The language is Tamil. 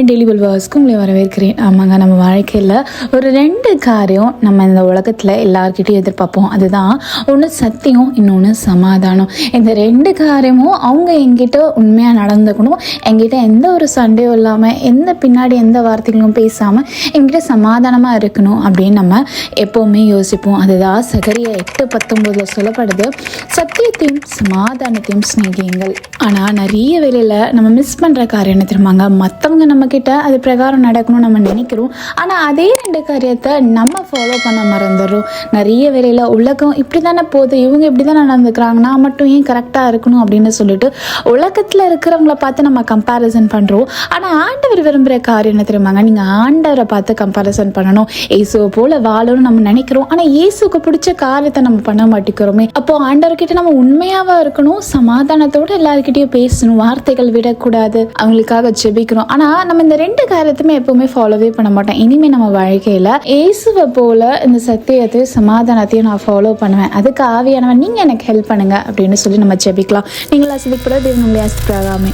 டெய்லி பல்வாஸ்க்கு உங்களை வரவேற்கிறேன். ஆமாங்க, நம்ம வாழ்க்கையில் ஒரு 2 காரியம் நம்ம இந்த உலகத்தில் எல்லார்கிட்டையும் எதிர்பார்ப்போம். அதுதான் ஒன்று சத்தியம், இன்னொன்று சமாதானம். இந்த 2 காரியமும் அவங்க எங்கிட்ட உண்மையாக நடந்துக்கணும், எங்கிட்ட எந்த ஒரு சண்டையும் இல்லாமல், பின்னாடி எந்த வார்த்தைகளும் பேசாமல் எங்கிட்ட சமாதானமாக இருக்கணும் அப்படின்னு நம்ம எப்போவுமே யோசிப்போம். அதுதான் சகரியா 8:19 சொல்லப்படுது, சத்தியத்தையும் சமாதானத்தையும் சிநேகியுங்கள். ஆனால் நிறைய வேளையில் நம்ம மிஸ் பண்ணுற காரியம் என்ன தெரியுமாங்க, மற்றவங்க நம்மக்கிட்ட அது பிரகாரம் நடக்கணும்னு நம்ம நினைக்கிறோம், ஆனால் அதே 2 காரியத்தை நம்ம ஃபாலோ பண்ண மறந்துடுறோம். நிறைய வேளையில் உலகம் இப்படி தானே போகுது, இவங்க இப்படி தானே நடந்துக்கிறாங்க, நான் மட்டும் ஏன் கரெக்டாக இருக்கணும் அப்படின்னு சொல்லிட்டு உலகத்தில் இருக்கிறவங்கள பார்த்து நம்ம கம்பேரிசன் பண்ணுறோம். ஆனால் ஆண்டவர் விரும்புகிற காரியம் என்ன தெரியுமாங்க, நீங்கள் ஆண்டவரை பார்த்து கம்பேரிசன் பண்ணணும். இயேசுவை போல் வாழணும்னு நம்ம நினைக்கிறோம், ஆனால் இயேசுக்கு பிடிச்ச காரியத்தை நம்ம பண்ண மாட்டேங்கிறோமே. அப்போது ஆண்டவர்கிட்ட நம்ம உண்மையாக இருக்கணும், சமாதானத்தோடு எல்லாருக்கிட்டையும் பேசணும், வார்த்தைகள் விடக்கூடாது, அவங்களுக்காக ஜெபிக்கிறோம். ஆனால் நம்ம இந்த 2 காரியத்தையுமே எப்பவுமே ஃபாலோவே பண்ண மாட்டோம். இனிமேல் நம்ம வாழ்க்கையில் இயேசுவை போல இந்த சத்தியத்தையும் சமாதானத்தையும் நான் ஃபாலோ பண்ணுவேன், அதுக்கு ஆவியானவன் நீங்கள் எனக்கு ஹெல்ப் பண்ணுங்க அப்படின்னு சொல்லி நம்ம ஜெபிக்கலாம். நீங்கள் ஆசிரியப்பட தேவன் உங்களை ஆசிரியராகாமே.